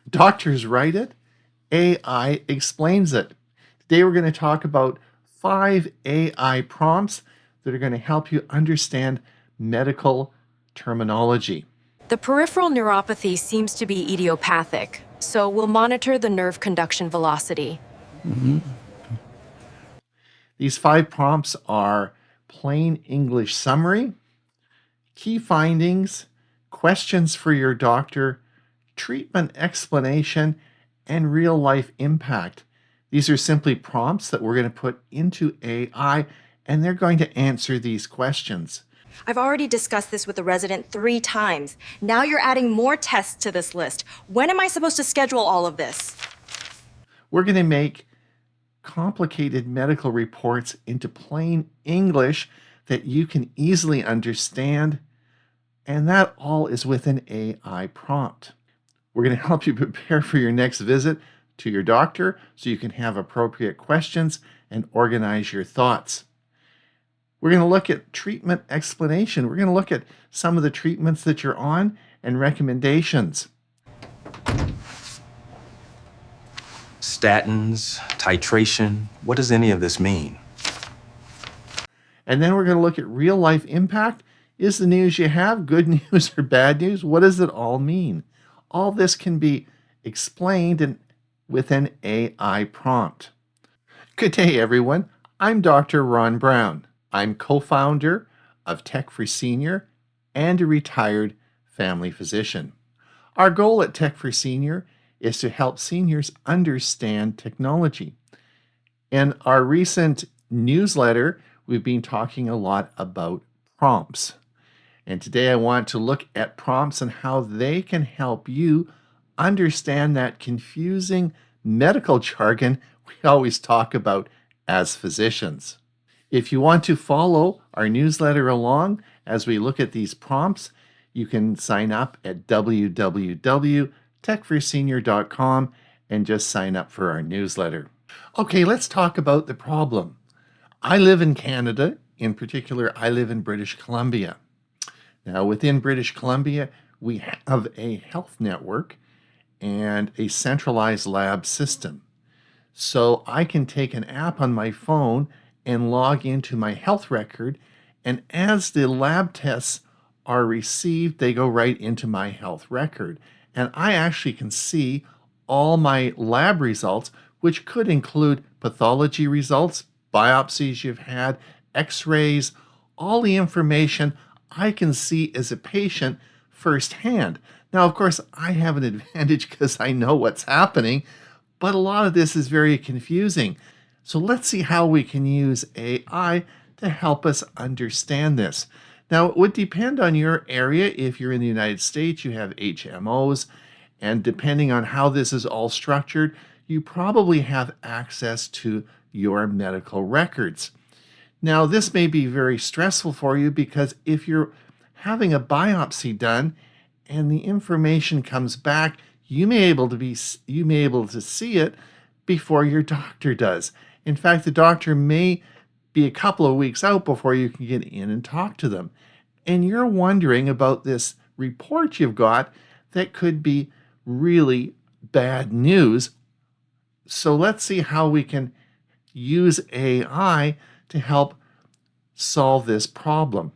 Doctors write it, AI explains it. Today we're going to talk about 5 AI prompts that are going to help you understand medical terminology. The peripheral neuropathy seems to be idiopathic, so we'll monitor the nerve conduction velocity. These 5 prompts are plain English summary, key findings, questions for your doctor, treatment explanation, and real-life impact. These are simply prompts that we're going to put into AI, and they're going to answer these questions. I've already discussed this with the resident 3 times. Now you're adding more tests to this list. When am I supposed to schedule all of this? We're going to make complicated medical reports into plain English that you can easily understand, and that all is with an AI prompt. We're going to help you prepare for your next visit to your doctor so you can have appropriate questions and organize your thoughts. We're going to look at treatment explanation. We're going to look at some of the treatments that you're on and recommendations. Statins, titration, what does any of this mean? And then we're going to look at real-life impact. Is the news you have good news or bad news? What does it all mean? All this can be explained with an AI prompt. Good day, everyone. I'm Dr. Ron Brown. I'm co-founder of Tech for Senior and a retired family physician. Our goal at Tech for Senior is to help seniors understand technology. In our recent newsletter, we've been talking a lot about prompts. And today I want to look at prompts and how they can help you understand that confusing medical jargon we always talk about as physicians. If you want to follow our newsletter along as we look at these prompts, you can sign up at www.techforsenior.com and just sign up for our newsletter. Okay, let's talk about the problem. I live in Canada. In particular, I live in British Columbia. Now, within British Columbia, we have a health network and a centralized lab system. So I can take an app on my phone and log into my health record, and as the lab tests are received, they go right into my health record. And I actually can see all my lab results, which could include pathology results, biopsies you've had, x-rays, all the information I can see as a patient firsthand. Now, of course, I have an advantage because I know what's happening, but a lot of this is very confusing. So let's see how we can use AI to help us understand this. Now, it would depend on your area. If you're in the United States, you have HMOs, and depending on how this is all structured, you probably have access to your medical records. Now, this may be very stressful for you because if you're having a biopsy done and the information comes back, you may able to see it before your doctor does. In fact, the doctor may be a couple of weeks out before you can get in and talk to them. And you're wondering about this report you've got that could be really bad news. So let's see how we can use AI to help solve this problem.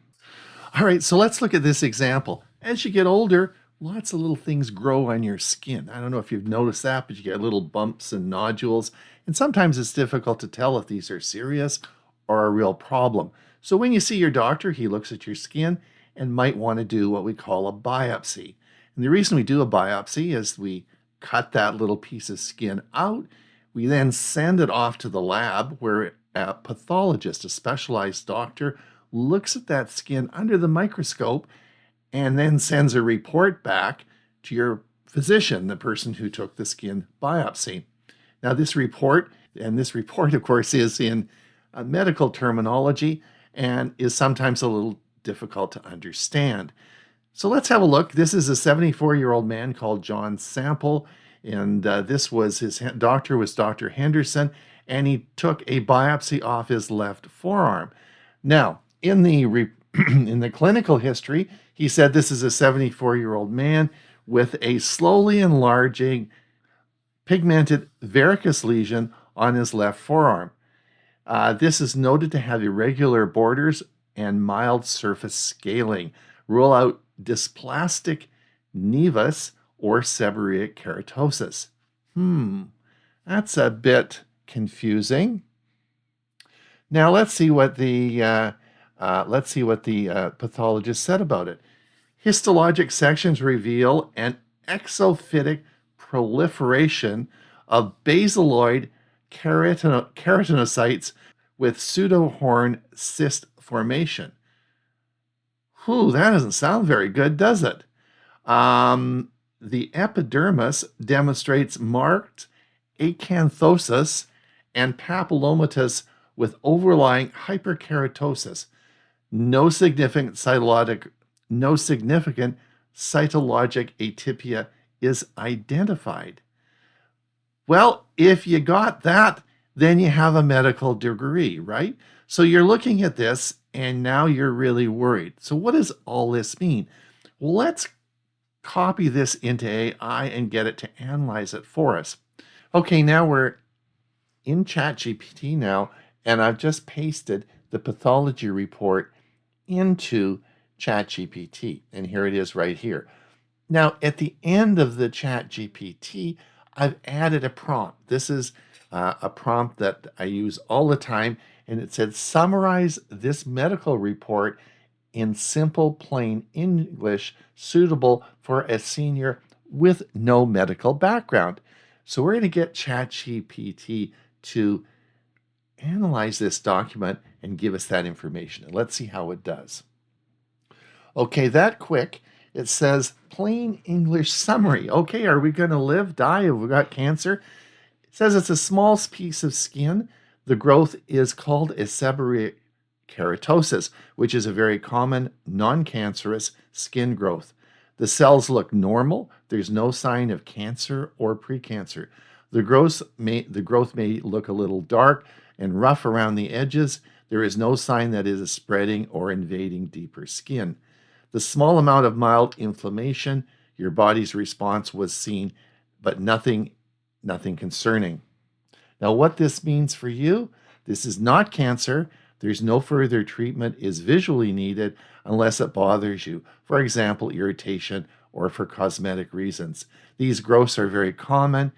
All right, so let's look at this example. As you get older, lots of little things grow on your skin. I don't know if you've noticed that, but you get little bumps and nodules. And sometimes it's difficult to tell if these are serious or a real problem. So when you see your doctor, he looks at your skin and might want to do what we call a biopsy. And the reason we do a biopsy is we cut that little piece of skin out. We then send it off to the lab where a pathologist, a specialized doctor, looks at that skin under the microscope and then sends a report back to your physician, the person who took the skin biopsy. Now, this report, of course, is in medical terminology and is sometimes a little difficult to understand. So let's have a look. This is a 74-year-old man called John Sample, and this was his doctor was Dr. Henderson, and he took a biopsy off his left forearm. Now, in the clinical history, he said this is a 74-year-old man with a slowly enlarging pigmented varicose lesion on his left forearm. This is noted to have irregular borders and mild surface scaling. Rule out dysplastic nevus or seborrheic keratosis. That's a bit confusing. Now let's see what the pathologist said about it. Histologic sections reveal an exophytic proliferation of basaloid keratinocytes with pseudohorn cyst formation. That doesn't sound very good, does it? The epidermis demonstrates marked acanthosis and papillomatous with overlying hyperkeratosis. No significant cytologic atypia is identified. Well, if you got that, then you have a medical degree, right? So you're looking at this and now you're really worried. So what does all this mean? Well, let's copy this into AI and get it to analyze it for us. Okay, now we're in ChatGPT now, and I've just pasted the pathology report into ChatGPT, and here it is right here. Now, at the end of the ChatGPT, I've added a prompt. This is a prompt that I use all the time, and it said, summarize this medical report in simple, plain English, suitable for a senior with no medical background. So we're going to get ChatGPT to analyze this document and give us that information. And let's see how it does. Okay, that quick. It says plain English summary. Okay, are we going to live, die? Have we got cancer? It says it's a small piece of skin. The growth is called a seborrheic keratosis, which is a very common non-cancerous skin growth. The cells look normal. There's no sign of cancer or precancer. The growth may look a little dark and rough around the edges. There is no sign that it is spreading or invading deeper skin. The small amount of mild inflammation, your body's response was seen, but nothing concerning. Now, what this means for you, this is not cancer. There's no further treatment is visually needed unless it bothers you, for example, irritation or for cosmetic reasons. These growths are very common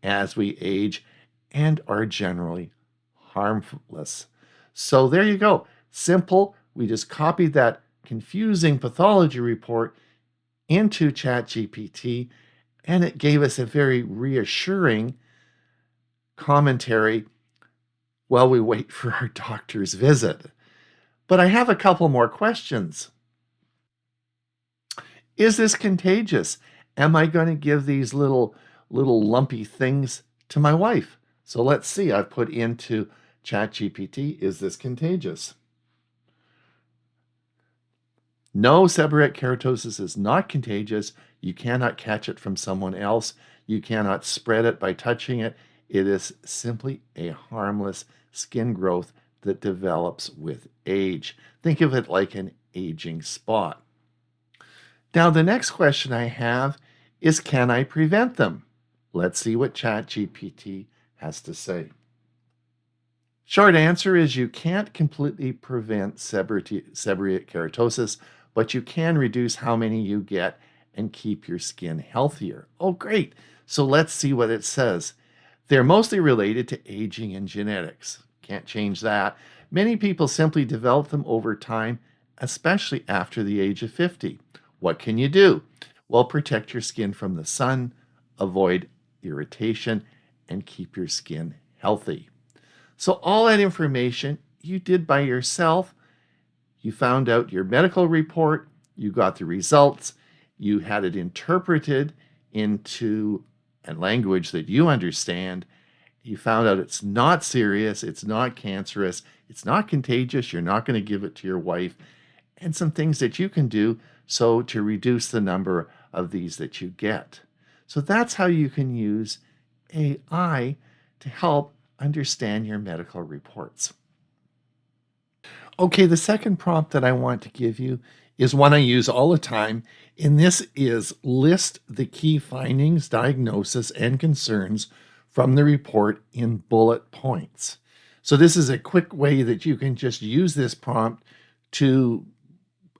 as we age and are generally harmless. So there you go. Simple. We just copied that confusing pathology report into ChatGPT, and it gave us a very reassuring commentary while we wait for our doctor's visit. But I have a couple more questions. Is this contagious? Am I going to give these little lumpy things to my wife? So let's see. I've put into ChatGPT, is this contagious? No, seborrheic keratosis is not contagious. You cannot catch it from someone else. You cannot spread it by touching it. It is simply a harmless skin growth that develops with age. Think of it like an aging spot. Now, the next question I have is, can I prevent them? Let's see what ChatGPT has to say. Short answer is you can't completely prevent seborrheic keratosis, but you can reduce how many you get and keep your skin healthier. Oh, great. So let's see what it says. They're mostly related to aging and genetics. Can't change that. Many people simply develop them over time, especially after the age of 50. What can you do? Well, protect your skin from the sun, avoid irritation, and keep your skin healthy. So all that information you did by yourself. You found out your medical report, you got the results, you had it interpreted into a language that you understand. You found out it's not serious, it's not cancerous, it's not contagious, you're not going to give it to your wife, and some things that you can do so to reduce the number of these that you get. So that's how you can use AI to help understand your medical reports. Okay, the second prompt that I want to give you is one I use all the time, and this is list the key findings, diagnosis, and concerns from the report in bullet points. So this is a quick way that you can just use this prompt to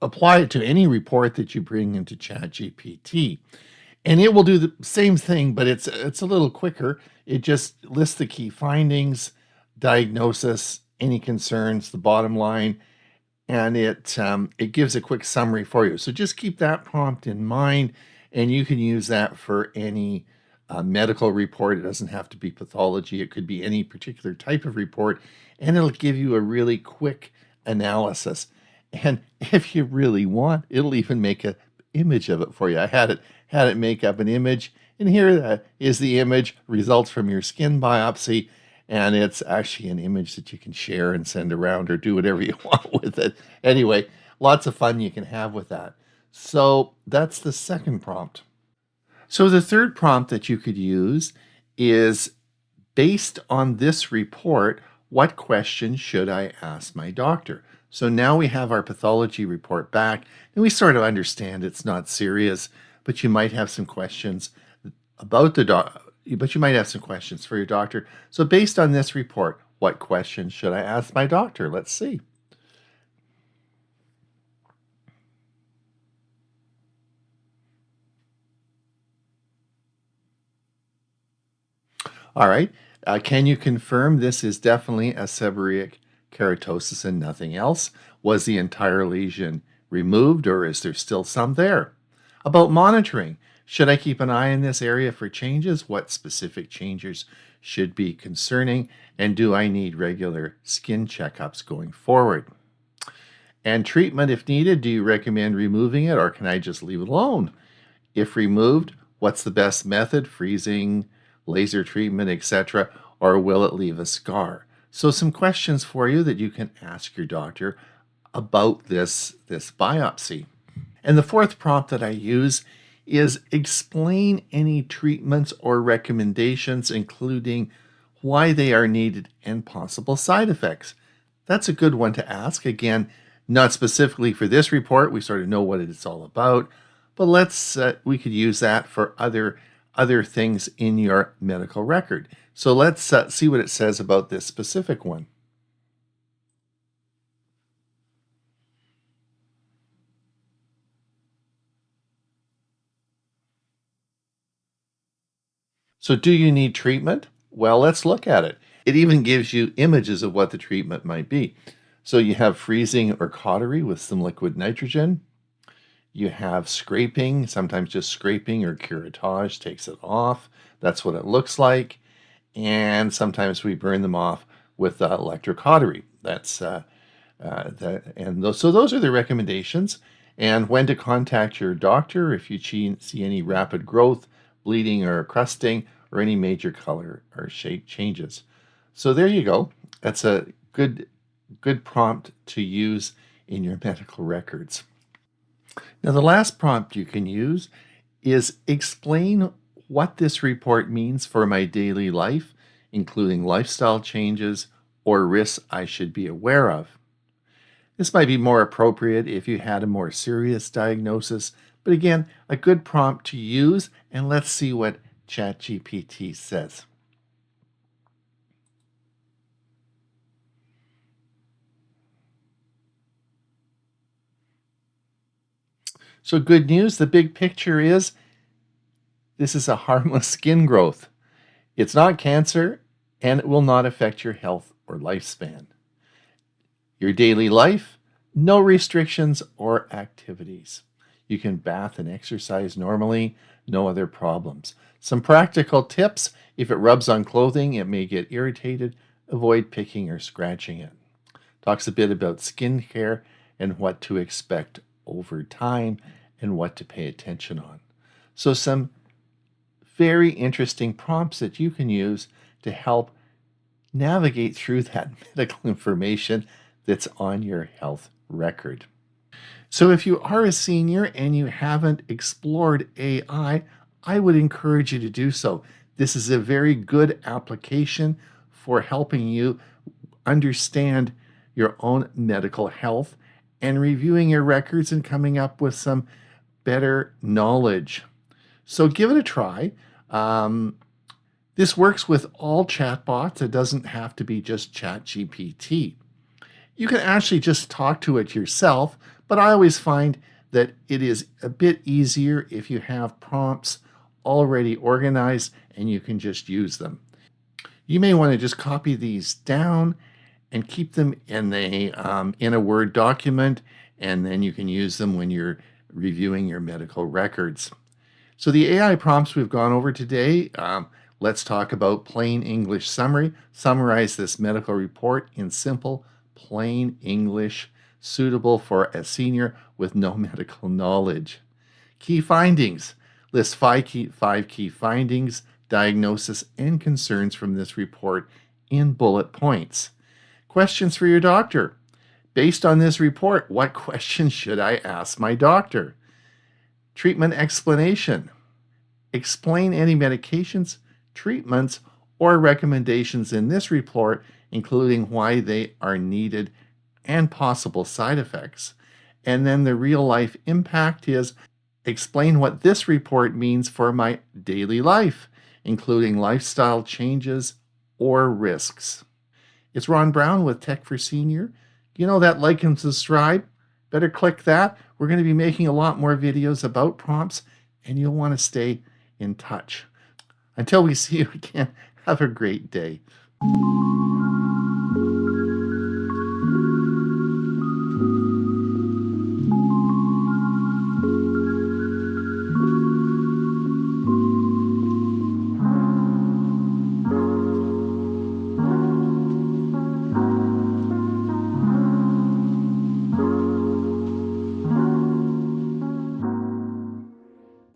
apply it to any report that you bring into ChatGPT. And it will do the same thing, but it's a little quicker. It just lists the key findings, diagnosis, any concerns, the bottom line, and it gives a quick summary for you. So just keep that prompt in mind, and you can use that for any medical report. It doesn't have to be pathology. It could be any particular type of report, and it'll give you a really quick analysis. And if you really want, it'll even make an image of it for you. I had it make up an image, and here is the image, results from your skin biopsy, and it's actually an image that you can share and send around or do whatever you want with it. Anyway, lots of fun you can have with that. So that's the second prompt. So the third prompt that you could use is, based on this report, what question should I ask my doctor? So now we have our pathology report back, and we sort of understand it's not serious, but you might have some questions about the doctor. But you might have some questions for your doctor. So based on this report, what questions should I ask my doctor? Let's see. All right. Can you confirm this is definitely a seborrheic keratosis and nothing else? Was the entire lesion removed, or is there still some there? About monitoring, should I keep an eye in this area for changes? What specific changes should be concerning? And do I need regular skin checkups going forward? And treatment if needed, do you recommend removing it, or can I just leave it alone? If removed, what's the best method? Freezing, laser treatment, etc., or will it leave a scar? So some questions for you that you can ask your doctor about this biopsy. And the fourth prompt that I use is, explain any treatments or recommendations, including why they are needed and possible side effects. That's a good one to ask. Again, not specifically for this report. We sort of know what it's all about, but we could use that for other things in your medical record. So let's see what it says about this specific one. So do you need treatment? Well, let's look at it. It even gives you images of what the treatment might be. So you have freezing or cautery with some liquid nitrogen. You have scraping, sometimes just scraping or curettage takes it off. That's what it looks like. And sometimes we burn them off with electrocautery. So those are the recommendations. And when to contact your doctor if you see any rapid growth, bleeding or crusting, or any major color or shape changes. So there you go. That's a good prompt to use in your medical records. Now, the last prompt you can use is, explain what this report means for my daily life, including lifestyle changes or risks I should be aware of. This might be more appropriate if you had a more serious diagnosis, but again, a good prompt to use, and let's see what ChatGPT says. So good news, the big picture is this is a harmless skin growth. It's not cancer, and it will not affect your health or lifespan. Your daily life, no restrictions or activities. You can bath and exercise normally, no other problems. Some practical tips: if it rubs on clothing, it may get irritated. Avoid picking or scratching it. Talks a bit about skincare and what to expect over time and what to pay attention on. So some very interesting prompts that you can use to help navigate through that medical information that's on your health record. So if you are a senior and you haven't explored AI, I would encourage you to do so. This is a very good application for helping you understand your own medical health and reviewing your records and coming up with some better knowledge. So give it a try. This works with all chatbots. It doesn't have to be just ChatGPT. You can actually just talk to it yourself, but I always find that it is a bit easier if you have prompts already organized and you can just use them. You may want to just copy these down and keep them in a Word document, and then you can use them when you're reviewing your medical records. So the AI prompts we've gone over today, let's talk about plain English summary. Summarize this medical report in simple, plain English, suitable for a senior with no medical knowledge. Key findings. List five key findings, diagnosis, and concerns from this report in bullet points. Questions for your doctor. Based on this report, what questions should I ask my doctor? Treatment explanation. Explain any medications, treatments, or recommendations in this report, including why they are needed and possible side effects. And then the real life impact is explain what this report means for my daily life, including lifestyle changes or risks. It's Ron Brown with Tech for Senior. You know that like and subscribe? Better click that. We're going to be making a lot more videos about prompts, and you'll want to stay in touch. Until we see you again, have a great day.